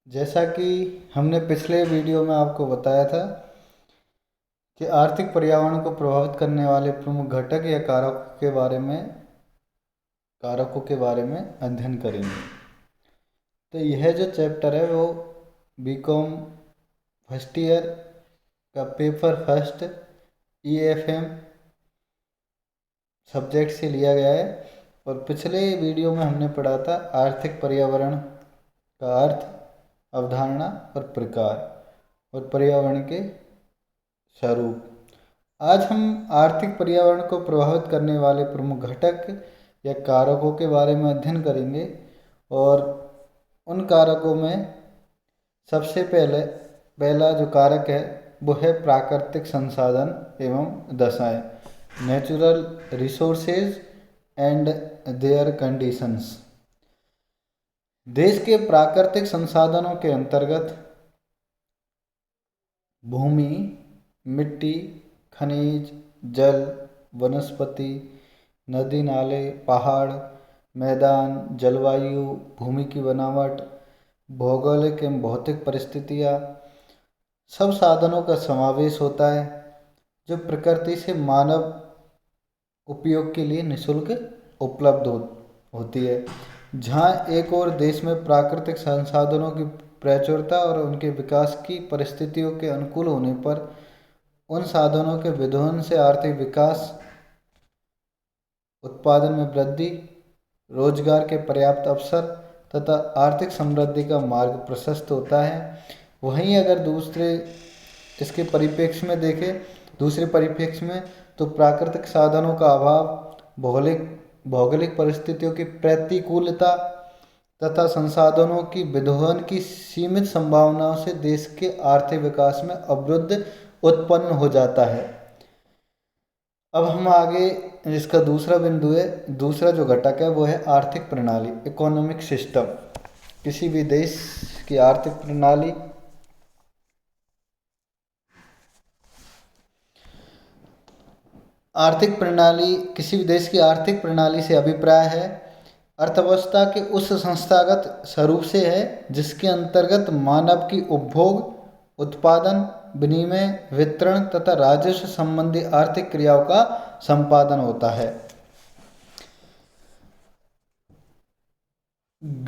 जैसा कि हमने पिछले वीडियो में आपको बताया था कि आर्थिक पर्यावरण को प्रभावित करने वाले प्रमुख घटक या कारकों के बारे में अध्ययन करेंगे। तो यह जो चैप्टर है वो बीकॉम फर्स्ट ईयर का पेपर फर्स्ट EFM सब्जेक्ट से लिया गया है। और पिछले वीडियो में हमने पढ़ा था आर्थिक पर्यावरण का अर्थ, अवधारणा और प्रकार और पर्यावरण के स्वरूप। आज हम आर्थिक पर्यावरण को प्रभावित करने वाले प्रमुख घटक या कारकों के बारे में अध्ययन करेंगे। और उन कारकों में सबसे पहला जो कारक है वो है प्राकृतिक संसाधन एवं दशाएं, natural resources and their conditions. देश के प्राकृतिक संसाधनों के अंतर्गत भूमि, मिट्टी, खनिज, जल, वनस्पति, नदी नाले, पहाड़, मैदान, जलवायु, भूमि की बनावट, भौगोलिक एवं भौतिक परिस्थितियाँ, सब साधनों का समावेश होता है जो प्रकृति से मानव उपयोग के लिए निःशुल्क उपलब्ध होती है। जहाँ एक और देश में प्राकृतिक संसाधनों की प्रचुरता और उनके विकास की परिस्थितियों के अनुकूल होने पर उन साधनों के विदोहन से आर्थिक विकास, उत्पादन में वृद्धि, रोजगार के पर्याप्त अवसर तथा आर्थिक समृद्धि का मार्ग प्रशस्त होता है। वहीं अगर इसके परिप्रेक्ष्य में देखें, दूसरे परिप्रेक्ष्य में, तो प्राकृतिक साधनों का अभाव, भौगोलिक परिस्थितियों की प्रतिकूलता तथा संसाधनों की विदोहन की सीमित संभावनाओं से देश के आर्थिक विकास में अवरुद्ध उत्पन्न हो जाता है। अब हम आगे, इसका दूसरा बिंदु है, दूसरा जो घटक है वो है आर्थिक प्रणाली, इकोनॉमिक सिस्टम। किसी भी देश की आर्थिक प्रणाली किसी भी देश की आर्थिक प्रणाली से अभिप्राय है अर्थव्यवस्था के उस संस्थागत स्वरूप से है जिसके अंतर्गत मानव की उपभोग, उत्पादन, विनिमय, वितरण तथा राजस्व संबंधी आर्थिक क्रियाओं का संपादन होता है।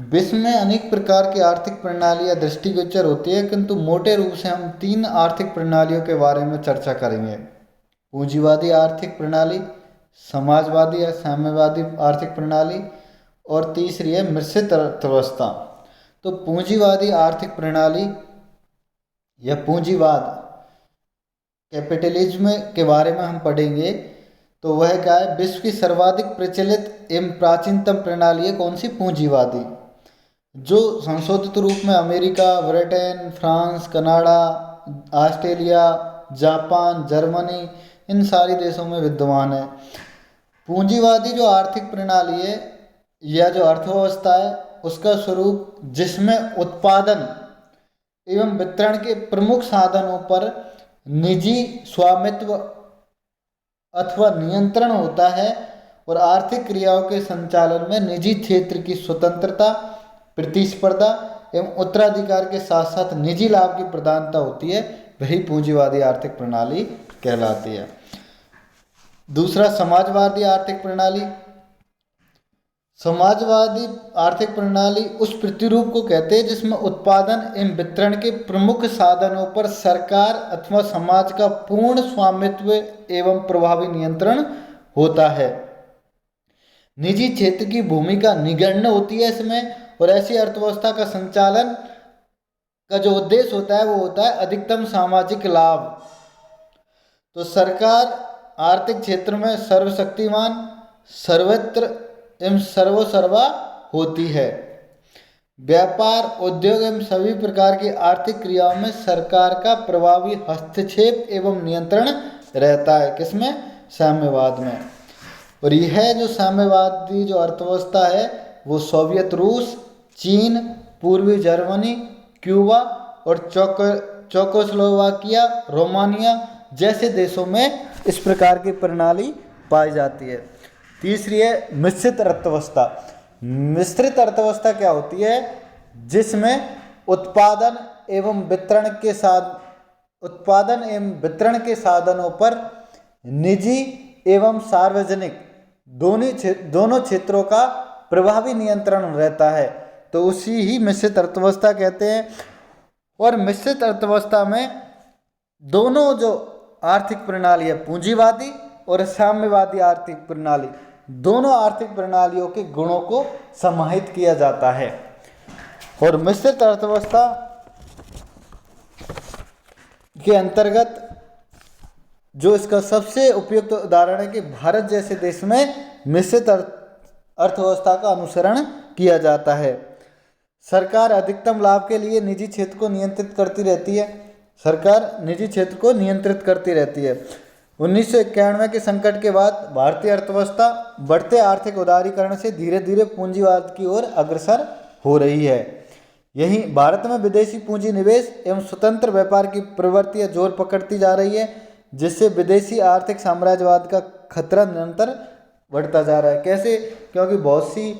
विश्व में अनेक प्रकार की आर्थिक प्रणालियां दृष्टिगोचर होती है, किंतु मोटे रूप से हम 3 आर्थिक प्रणालियों के बारे में चर्चा करेंगे: पूंजीवादी आर्थिक प्रणाली, समाजवादी या साम्यवादी आर्थिक प्रणाली और तीसरी है मिश्रित अर्थव्यवस्था। तो पूंजीवादी आर्थिक प्रणाली या पूंजीवाद, कैपिटलिज्म के बारे में हम पढ़ेंगे। तो वह क्या है? विश्व की सर्वाधिक प्रचलित एवं प्राचीनतम प्रणाली है कौन सी? पूंजीवादी, जो संशोधित रूप में America, Britain, France, Canada, Australia, Japan, Germany, इन सारी देशों में विद्यमान है। पूंजीवादी जो आर्थिक प्रणाली है या जो अर्थव्यवस्था है उसका स्वरूप जिसमें उत्पादन एवं वितरण के प्रमुख साधनों पर निजी स्वामित्व अथवा नियंत्रण होता है और आर्थिक क्रियाओं के संचालन में निजी क्षेत्र की स्वतंत्रता, प्रतिस्पर्धा एवं उत्तराधिकार के साथ साथ निजी लाभ की प्रधानता होती है, वही पूंजीवादी आर्थिक प्रणाली कहलाती है। दूसरा, समाजवादी आर्थिक प्रणाली। समाजवादी आर्थिक प्रणाली उस प्रतिरूप को कहते हैं जिसमें उत्पादन एवं वितरण के प्रमुख साधनों पर सरकार अथवा समाज का पूर्ण स्वामित्व एवं प्रभावी नियंत्रण होता है। निजी क्षेत्र की भूमिका निगण्य होती है इसमें, और ऐसी अर्थव्यवस्था का संचालन का जो उद्देश्य होता है वो होता है अधिकतम सामाजिक लाभ। तो सरकार आर्थिक क्षेत्र में सर्वशक्तिमान, सर्वत्र एवं सर्वसर्वा होती है। व्यापार, उद्योग एवं सभी प्रकार की आर्थिक क्रियाओं में सरकार का प्रभावी हस्तक्षेप एवं नियंत्रण रहता है। किसमें? साम्यवाद में। और यह जो साम्यवादी जो अर्थव्यवस्था है वो सोवियत रूस, चीन, पूर्वी जर्मनी, क्यूबा और चेकोस्लोवाकिया, रोमानिया जैसे देशों में इस प्रकार की प्रणाली पाई जाती है। तीसरी है मिश्रित अर्थव्यवस्था। मिश्रित अर्थव्यवस्था क्या होती है? जिसमें उत्पादन एवं वितरण के साधनों पर निजी एवं सार्वजनिक दोनों क्षेत्रों का प्रभावी नियंत्रण रहता है, तो उसी ही मिश्रित अर्थव्यवस्था कहते हैं। और मिश्रित अर्थव्यवस्था में दोनों जो आर्थिक प्रणाली है, पूंजीवादी और साम्यवादी आर्थिक प्रणाली, दोनों आर्थिक प्रणालियों के गुणों को समाहित किया जाता है। और मिश्रित अर्थव्यवस्था के अंतर्गत जो इसका सबसे उपयुक्त उदाहरण है कि भारत जैसे देश में मिश्रित अर्थव्यवस्था का अनुसरण किया जाता है। सरकार अधिकतम लाभ के लिए निजी क्षेत्र को नियंत्रित करती रहती है। सरकार निजी क्षेत्र को नियंत्रित करती रहती है। 1991 के संकट के बाद भारतीय अर्थव्यवस्था बढ़ते आर्थिक उदारीकरण से धीरे धीरे पूंजीवाद की ओर अग्रसर हो रही है। यही भारत में विदेशी पूंजी निवेश एवं स्वतंत्र व्यापार की प्रवृत्ति जोर पकड़ती जा रही है, जिससे विदेशी आर्थिक साम्राज्यवाद का खतरा निरंतर बढ़ता जा रहा है। कैसे? क्योंकि बहुत सी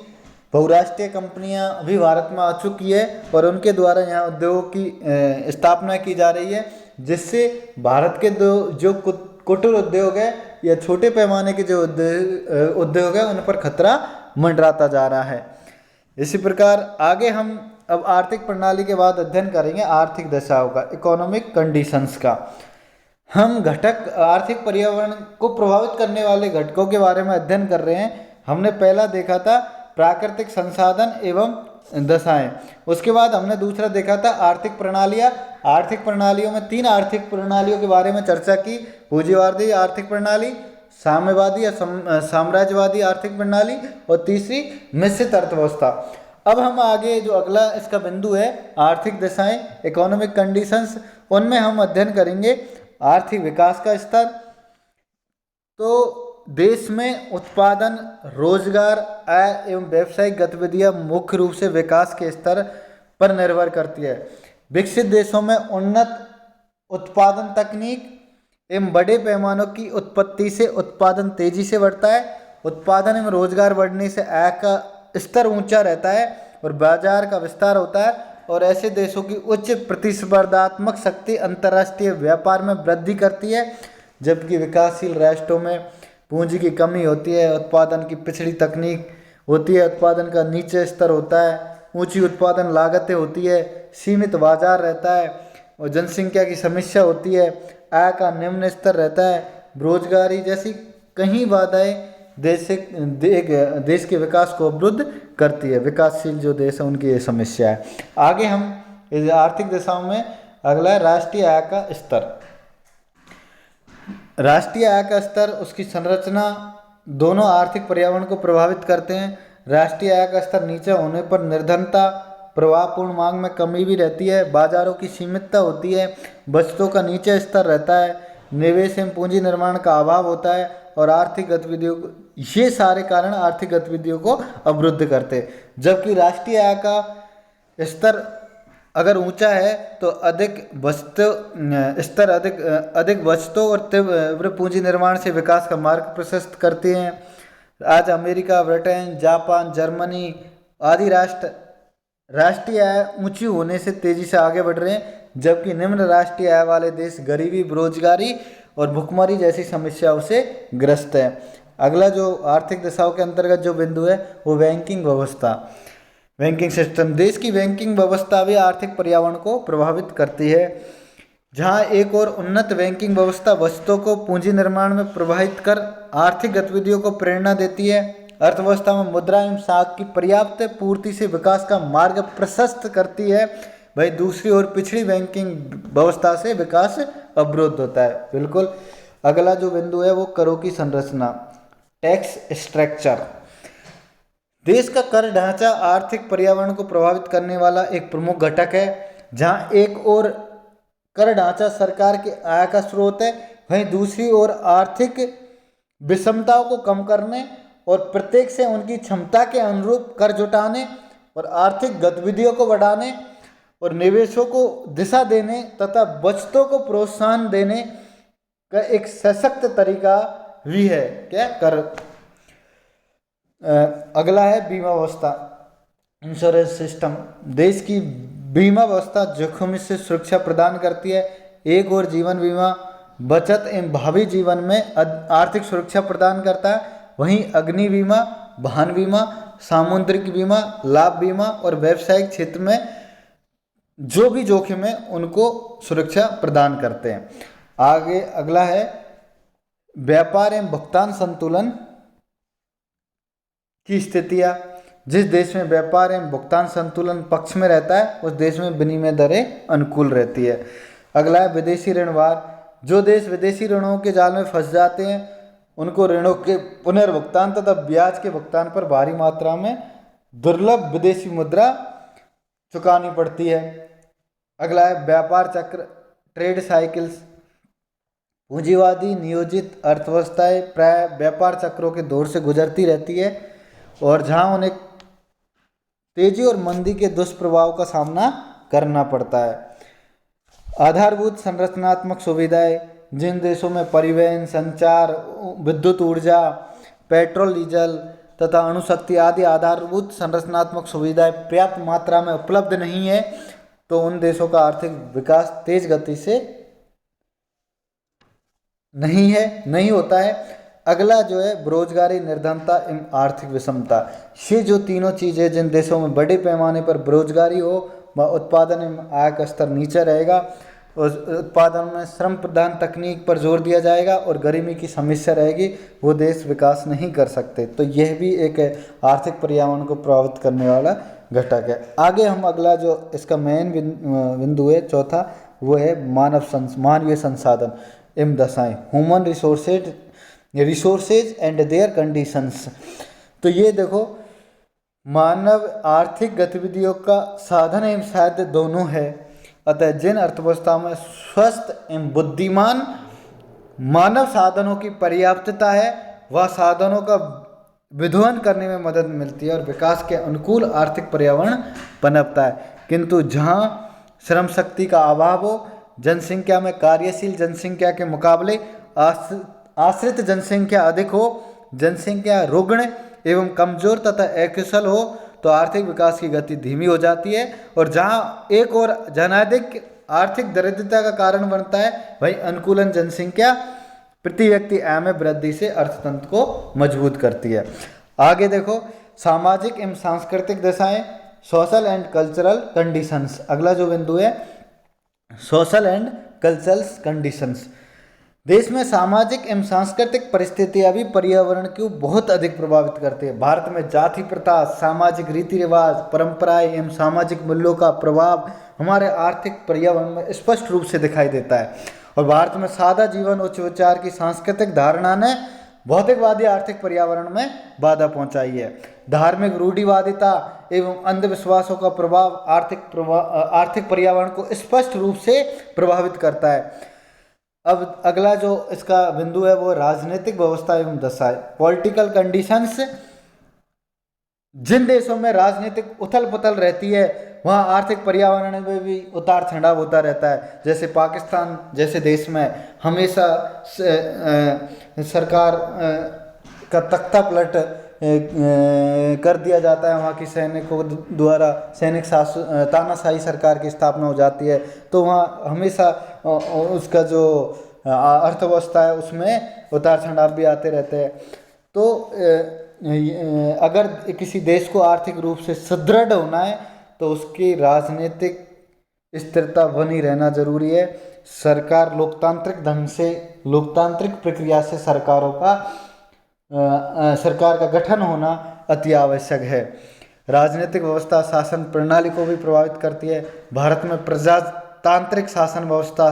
बहुराष्ट्रीय कंपनियां अभी भारत में आ चुकी है और उनके द्वारा यहाँ उद्योगों की स्थापना की जा रही है, जिससे भारत के जो कुटीर उद्योग है या छोटे पैमाने के जो उद्योग है उन पर खतरा मंडराता जा रहा है। इसी प्रकार आगे हम अब आर्थिक प्रणाली के बाद अध्ययन करेंगे आर्थिक दशाओं का, इकोनॉमिक कंडीशंस का। हम घटक आर्थिक पर्यावरण को प्रभावित करने वाले घटकों के बारे में अध्ययन कर रहे हैं। हमने पहला देखा था प्राकृतिक संसाधन एवं दशाएं, उसके बाद हमने दूसरा देखा था आर्थिक प्रणालियां। आर्थिक प्रणालियों में 3 आर्थिक प्रणालियों के बारे में चर्चा की, पूंजीवादी आर्थिक प्रणाली, साम्यवादी या साम्राज्यवादी आर्थिक प्रणाली और तीसरी मिश्रित अर्थव्यवस्था। अब हम आगे जो अगला इसका बिंदु है आर्थिक दशाएं, इकोनॉमिक कंडीशंस, उनमें हम अध्ययन करेंगे आर्थिक विकास का स्तर। तो देश में उत्पादन, रोजगार, आय एवं व्यावसायिक गतिविधियां मुख्य रूप से विकास के स्तर पर निर्भर करती है। विकसित देशों में उन्नत उत्पादन तकनीक एवं बड़े पैमानों की उत्पत्ति से उत्पादन तेजी से बढ़ता है। उत्पादन एवं रोजगार बढ़ने से आय का स्तर ऊंचा रहता है और बाजार का विस्तार होता है, और ऐसे देशों की उच्च प्रतिस्पर्धात्मक शक्ति अंतर्राष्ट्रीय व्यापार में वृद्धि करती है, जबकि विकासशील राष्ट्रों में पूंजी की कमी होती है, उत्पादन की पिछड़ी तकनीक होती है, उत्पादन का नीचे स्तर होता है, ऊंची उत्पादन लागतें होती है, सीमित बाजार रहता है और जनसंख्या की समस्या होती है, आय का निम्न स्तर रहता है, बेरोजगारी जैसी कई बाधाएं देश के विकास को अवरुद्ध करती है। विकासशील जो देश है उनकी ये समस्या है। आगे हम इस आर्थिक दिशाओं में अगला है राष्ट्रीय आय का स्तर। राष्ट्रीय आय का स्तर, उसकी संरचना दोनों आर्थिक पर्यावरण को प्रभावित करते हैं। राष्ट्रीय आय का स्तर नीचे होने पर निर्धनता, प्रभावपूर्ण मांग में कमी भी रहती है, बाजारों की सीमितता होती है, बचतों का नीचे स्तर रहता है, निवेश एवं पूंजी निर्माण का अभाव होता है और आर्थिक गतिविधियों को, ये सारे कारण आर्थिक गतिविधियों को अवरुद्ध करते हैं। जबकि राष्ट्रीय आय का स्तर अगर ऊंचा है तो अधिक बचतों और तीव्र पूंजी निर्माण से विकास का मार्ग प्रशस्त करते हैं। आज अमेरिका, ब्रिटेन, जापान, जर्मनी आदि राष्ट्रीय आय ऊंची होने से तेजी से आगे बढ़ रहे हैं, जबकि निम्न राष्ट्रीय आय वाले देश गरीबी, बेरोजगारी और भुखमरी जैसी समस्याओं से ग्रस्त है। अगला जो आर्थिक दशाओं के अंतर्गत जो बिंदु है वो बैंकिंग व्यवस्था, बैंकिंग सिस्टम। देश की बैंकिंग व्यवस्था भी आर्थिक पर्यावरण को प्रभावित करती है। जहां एक और उन्नत बैंकिंग व्यवस्था बचतों को पूंजी निर्माण में प्रभावित कर आर्थिक गतिविधियों को प्रेरणा देती है, अर्थव्यवस्था में मुद्रा एवं साख की पर्याप्त पूर्ति से विकास का मार्ग प्रशस्त करती है, भाई दूसरी ओर पिछड़ी बैंकिंग व्यवस्था से विकास अवरुद्ध होता है। बिल्कुल। अगला जो बिंदु है वो करों की संरचना, टैक्स स्ट्रक्चर। देश का कर ढांचा आर्थिक पर्यावरण को प्रभावित करने वाला एक प्रमुख घटक है। जहां एक ओर कर ढांचा सरकार के आय का स्रोत है, वहीं दूसरी ओर आर्थिक विषमताओं को कम करने और प्रत्येक से उनकी क्षमता के अनुरूप कर जुटाने और आर्थिक गतिविधियों को बढ़ाने और निवेशों को दिशा देने तथा बचतों को प्रोत्साहन देने का एक सशक्त तरीका भी है। क्या? कर। अगला है बीमा व्यवस्था, इंश्योरेंस सिस्टम। देश की बीमा व्यवस्था जोखिम से सुरक्षा प्रदान करती है। एक और जीवन बीमा बचत एवं भावी जीवन में आर्थिक सुरक्षा प्रदान करता है। वहीं अग्नि बीमा, वाहन बीमा, सामुद्रिक बीमा, लाभ बीमा और व्यावसायिक क्षेत्र में जो भी जोखिम है उनको सुरक्षा प्रदान करते हैं। आगे अगला है व्यापार एवं भुगतान संतुलन की स्थितियां। जिस देश में व्यापार एवं भुगतान संतुलन पक्ष में रहता है उस देश में विनिमय दरें अनुकूल रहती है। अगला है विदेशी ऋण भार। जो देश विदेशी ऋणों के जाल में फंस जाते हैं उनको ऋणों के पुनर्भुगतान तथा ब्याज के भुगतान पर भारी मात्रा में दुर्लभ विदेशी मुद्रा चुकानी पड़ती है। अगला है व्यापार चक्र, ट्रेड साइकिल्स। पूंजीवादी नियोजित अर्थव्यवस्थाएं प्राय व्यापार चक्रों के दौर से गुजरती रहती है और जहां उन्हें तेजी और मंदी के दुष्प्रभाव का सामना करना पड़ता है। आधारभूत संरचनात्मक सुविधाएं। जिन देशों में परिवहन, संचार, विद्युत ऊर्जा, पेट्रोल डीजल तथा अणुशक्ति आदि आधारभूत संरचनात्मक सुविधाएं पर्याप्त मात्रा में उपलब्ध नहीं है तो उन देशों का आर्थिक विकास तेज गति से नहीं होता है। अगला जो है बेरोजगारी, निर्धनता एवं आर्थिक विषमता। ये जो तीनों चीज़ें, जिन देशों में बड़े पैमाने पर बेरोजगारी हो व उत्पादन एवं आय का स्तर नीचा रहेगा, उस उत्पादन में श्रम प्रधान तकनीक पर जोर दिया जाएगा और गरीबी की समस्या रहेगी, वो देश विकास नहीं कर सकते। तो यह भी एक आर्थिक पर्यावरण को प्रभावित करने वाला घटक है। आगे हम अगला जो इसका मेन बिंदु है चौथा, वो है मानवीय संसाधन एवं दशाएं, human resources and their conditions. तो ये देखो, मानव आर्थिक गतिविधियों का साधन एवं साध्य दोनों है। अतः जिन अर्थव्यवस्था में स्वस्थ एवं बुद्धिमान मानव साधनों की पर्याप्तता है वह साधनों का विध्वंस करने में मदद मिलती है और विकास के अनुकूल आर्थिक पर्यावरण पनपता है। किंतु जहाँ श्रम शक्ति का अभाव हो, जनसंख्या में कार्यशील जनसंख्या के मुकाबले आश्रित जनसंख्या अधिक हो, जनसंख्या रुग्ण एवं कमजोर तथा अकुशल हो तो आर्थिक विकास की गति धीमी हो जाती है। और जहाँ एक और जनाधिक आर्थिक दरिद्रता का कारण बनता है, वही अनुकूलन जनसंख्या प्रति व्यक्ति आय में वृद्धि से अर्थतंत्र को मजबूत करती है। आगे देखो, सामाजिक एवं सांस्कृतिक दशाएं, सोशल एंड कल्चरल कंडीशंस। अगला जो बिंदु है सोशल एंड कल्चरल कंडीशंस। देश में सामाजिक एवं सांस्कृतिक परिस्थितियां भी पर्यावरण को बहुत अधिक प्रभावित करती है। भारत में जाति प्रथा, सामाजिक रीति रिवाज, परंपराएं एवं सामाजिक मूल्यों का प्रभाव हमारे आर्थिक पर्यावरण में स्पष्ट रूप से दिखाई देता है। और भारत में सादा जीवन, उच्च विचार की सांस्कृतिक धारणा ने भौतिकवादी आर्थिक पर्यावरण में बाधा पहुंचाई है। धार्मिक रूढ़िवादिता एवं अंधविश्वासों का प्रभाव आर्थिक पर्यावरण को स्पष्ट रूप से प्रभावित करता है। अब अगला जो इसका बिंदु है वो राजनीतिक व्यवस्था एवं दशा है, पॉलिटिकल कंडीशंस। जिन देशों में राजनीतिक उथल पुथल रहती है वहाँ आर्थिक पर्यावरण में भी उतार चढ़ाव होता रहता है। जैसे पाकिस्तान जैसे देश में हमेशा सरकार का तख्ता पलट कर दिया जाता है, वहाँ की सैनिकों द्वारा सैनिक तानाशाही सरकार की स्थापना हो जाती है। तो वहाँ हमेशा उसका जो अर्थव्यवस्था है उसमें उतार चढ़ाव भी आते रहते हैं। तो अगर किसी देश को आर्थिक रूप से सुदृढ़ होना है तो उसकी राजनीतिक स्थिरता बनी रहना जरूरी है। सरकार लोकतांत्रिक ढंग से, लोकतांत्रिक प्रक्रिया से सरकार का गठन होना अति आवश्यक है। राजनीतिक व्यवस्था शासन प्रणाली को भी प्रभावित करती है। भारत में प्रजातांत्रिक शासन व्यवस्था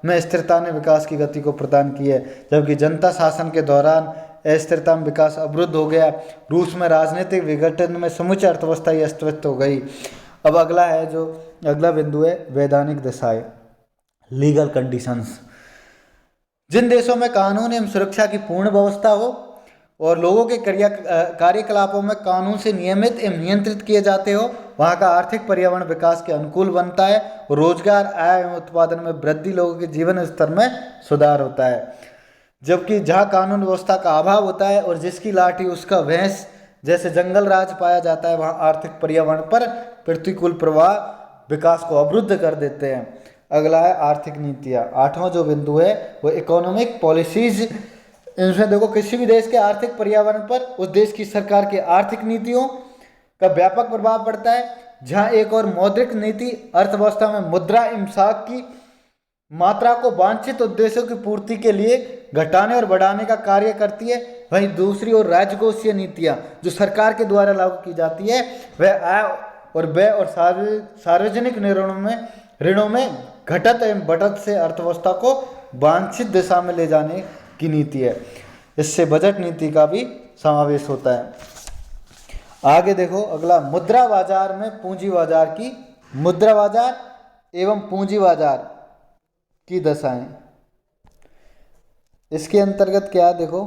में स्थिरता ने विकास की गति को प्रदान की है, जबकि जनता शासन के दौरान अस्थिरता में विकास अवरुद्ध हो गया। रूस में राजनीतिक विघटन में समूची अर्थव्यवस्था ही अस्त व्यस्त हो गई। अब अगला बिंदु है वैधानिक दशाएं, लीगल कंडीशंस। जिन देशों में कानून एवं सुरक्षा की पूर्ण व्यवस्था हो और लोगों के कार्यकलापों में कानून से नियमित एवं नियंत्रित किए जाते हो, वहाँ का आर्थिक पर्यावरण विकास के अनुकूल बनता है। रोजगार, आय एवं उत्पादन में वृद्धि, लोगों के जीवन स्तर में सुधार होता है। जबकि जहाँ कानून व्यवस्था का अभाव होता है और जिसकी लाठी उसका भैंस जैसे जंगल राज पाया जाता है, वहाँ आर्थिक पर्यावरण पर प्रतिकूल प्रभाव विकास को अवरुद्ध कर देते हैं। अगला है आर्थिक नीतियाँ। आठवां जो बिंदु है वो इकोनॉमिक पॉलिसीज। इनमें देखो किसी भी देश के आर्थिक पर्यावरण पर उस देश की सरकार की आर्थिक नीतियों का व्यापक प्रभाव पड़ता है। जहां एक और मौद्रिक नीति अर्थव्यवस्था में मुद्रा इमसाक की मात्रा को वांछित उद्देश्यों की पूर्ति के लिए घटाने और बढ़ाने का कार्य करती है, वहीं दूसरी ओर राजकोषीय नीतियां जो सरकार के द्वारा लागू की जाती है वह आय और व्यय और सार्वजनिक ऋणों में घटत एवं बढ़त से अर्थव्यवस्था को वांछित दिशा में ले जाने की नीति है। इससे बजट नीति का भी समावेश होता है। आगे देखो अगला, मुद्रा बाजार में पूंजी बाजार की, मुद्रा बाजार एवं पूंजी बाजार की दशाएं। इसके अंतर्गत क्या देखो,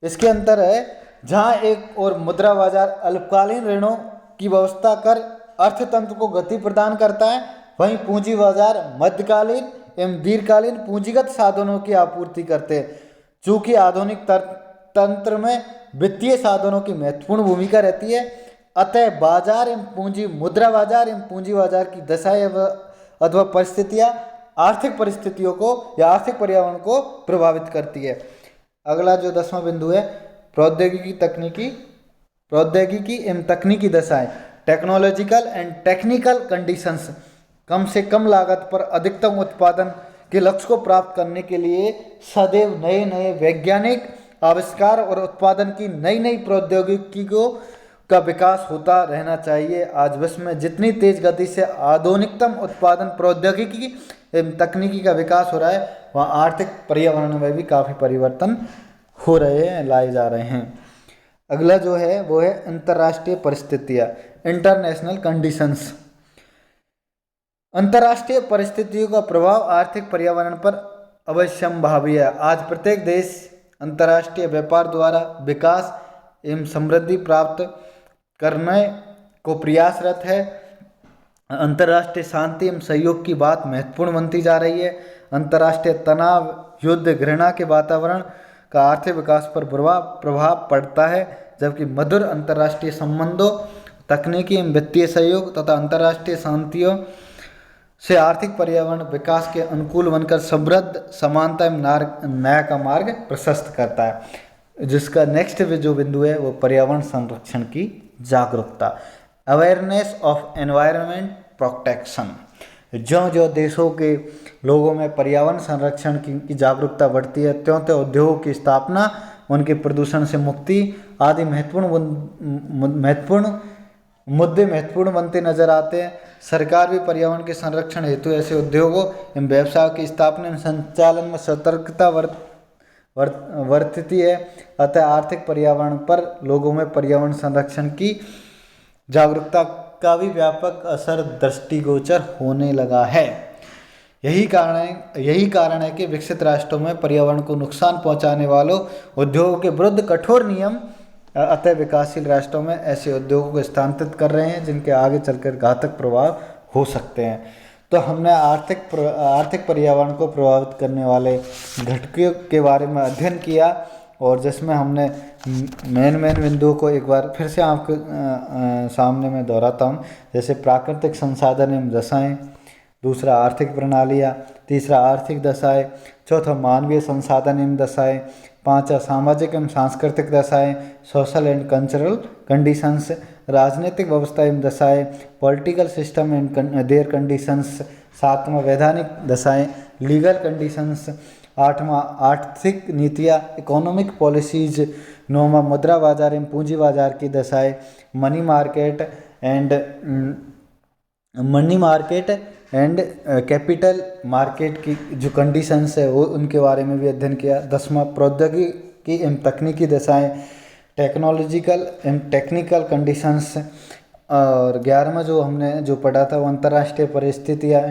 इसके अंतर है जहां एक और मुद्रा बाजार अल्पकालीन ऋणों की व्यवस्था कर अर्थतंत्र को गति प्रदान करता है, वहीं पूंजी बाजार मध्यकालीन एवं दीर्घकालीन पूंजीगत साधनों की आपूर्ति करते हैं। चूंकि आधुनिक तंत्र में वित्तीय साधनों की महत्वपूर्ण भूमिका रहती है, अतः बाजार एवं मुद्रा बाजार एवं पूंजी बाजार की दशाएं अथवा परिस्थितियां आर्थिक परिस्थितियों को या आर्थिक पर्यावरण को प्रभावित करती है। अगला जो 10वां बिंदु है, प्रौद्योगिकी एवं तकनीकी दशाएं। Technological and technical conditions. कम से कम लागत पर अधिकतम उत्पादन के लक्ष्य को प्राप्त करने के लिए सदैव नए नए वैज्ञानिक आविष्कार और उत्पादन की नई नई प्रौद्योगिकियों का विकास होता रहना चाहिए। आज विश्व में जितनी तेज गति से आधुनिकतम उत्पादन प्रौद्योगिकी एवं तकनीकी का विकास हो रहा है, वहाँ आर्थिक पर्यावरण में भी काफ़ी परिवर्तन हो रहे हैं, लाए जा रहे हैं। अगला जो है वो है अंतर्राष्ट्रीय परिस्थितियाँ, इंटरनेशनल कंडीशंस। अंतर्राष्ट्रीय परिस्थितियों का प्रभाव आर्थिक पर्यावरण पर अवश्यंभावी है। आज प्रत्येक देश अंतर्राष्ट्रीय व्यापार द्वारा विकास एवं समृद्धि प्राप्त करने को प्रयासरत है। अंतर्राष्ट्रीय शांति एवं सहयोग की बात महत्वपूर्ण बनती जा रही है। अंतर्राष्ट्रीय तनाव, युद्ध, घृणा के वातावरण का आर्थिक विकास पर प्रभाव पड़ता है, जबकि मधुर अंतर्राष्ट्रीय संबंधों, तकनीकी एवं वित्तीय सहयोग तथा अंतर्राष्ट्रीय शांतियों से आर्थिक पर्यावरण विकास के अनुकूल बनकर समृद्ध, समानता एवं न्याय का मार्ग प्रशस्त करता है। जिसका नेक्स्ट जो बिंदु है वो पर्यावरण संरक्षण की जागरूकता, अवेयरनेस ऑफ एनवायरनमेंट प्रोटेक्शन। ज्यों ज्यों देशों के लोगों में पर्यावरण संरक्षण की जागरूकता बढ़ती है, त्यों त्यों उद्योगों की स्थापना, उनके प्रदूषण से मुक्ति आदि महत्वपूर्ण बनते नजर आते हैं। सरकार भी पर्यावरण के संरक्षण हेतु ऐसे उद्योगों एवं व्यवसायों की स्थापना एवं संचालन में सतर्कता बरतती है। अतः आर्थिक पर्यावरण पर लोगों में पर्यावरण संरक्षण की जागरूकता का भी व्यापक असर दृष्टिगोचर होने लगा है। यही कारण है कि विकसित राष्ट्रों में पर्यावरण को नुकसान पहुंचाने वालों उद्योगों के विरुद्ध कठोर नियम, अतः विकासशील राष्ट्रों में ऐसे उद्योगों को स्थानांतरित कर रहे हैं जिनके आगे चलकर घातक प्रभाव हो सकते हैं। तो हमने आर्थिक पर्यावरण को प्रभावित करने वाले घटकों के बारे में अध्ययन किया, और जिसमें हमने मेन बिंदुओं को एक बार फिर से आपके सामने मैं दोहराता हूँ। जैसे प्राकृतिक संसाधन एवं दशाएँ, दूसरा आर्थिक प्रणालियाँ, तीसरा आर्थिक दशाएँ, चौथा मानवीय संसाधन एवं दशाएँ, पांचवा सामाजिक एवं सांस्कृतिक दशाएँ, सोशल एंड कल्चरल कंडीशंस, राजनीतिक व्यवस्था एवं दशाएँ, political system and their conditions, सातवां वैधानिक दशाएँ, लीगल कंडीशंस, आठवां आर्थिक नीतियाँ, इकोनॉमिक पॉलिसीज, नौवां मुद्रा बाजार एवं पूंजी बाजार की दशाएँ, money market and capital market की जो कंडीशंस है वो उनके बारे में भी अध्ययन किया। 10वां प्रौद्योगिकी एवं तकनीकी दशाएँ, टेक्नोलॉजिकल एंड टेक्निकल कंडीशंस, और 11वां जो हमने जो पढ़ा था वो अंतर्राष्ट्रीय परिस्थितियाँ,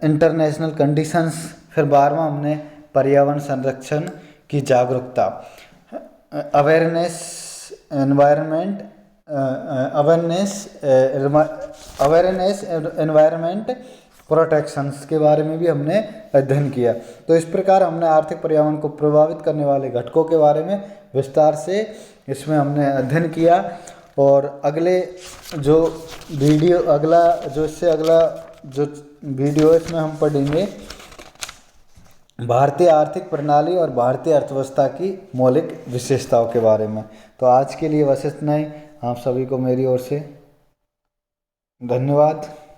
इंटरनेशनल कंडीशंस। फिर 12वां हमने पर्यावरण संरक्षण की जागरूकता, अवेयरनेस एनवायरनमेंट प्रोटेक्शंस के बारे में भी हमने अध्ययन किया। तो इस प्रकार हमने आर्थिक पर्यावरण को प्रभावित करने वाले घटकों के बारे में विस्तार से इसमें हमने अध्ययन किया। और अगले जो इससे अगला जो वीडियो है इसमें हम पढ़ेंगे भारतीय आर्थिक प्रणाली और भारतीय अर्थव्यवस्था की मौलिक विशेषताओं के बारे में। तो आज के लिए बस इतना ही। आप सभी को मेरी ओर से धन्यवाद।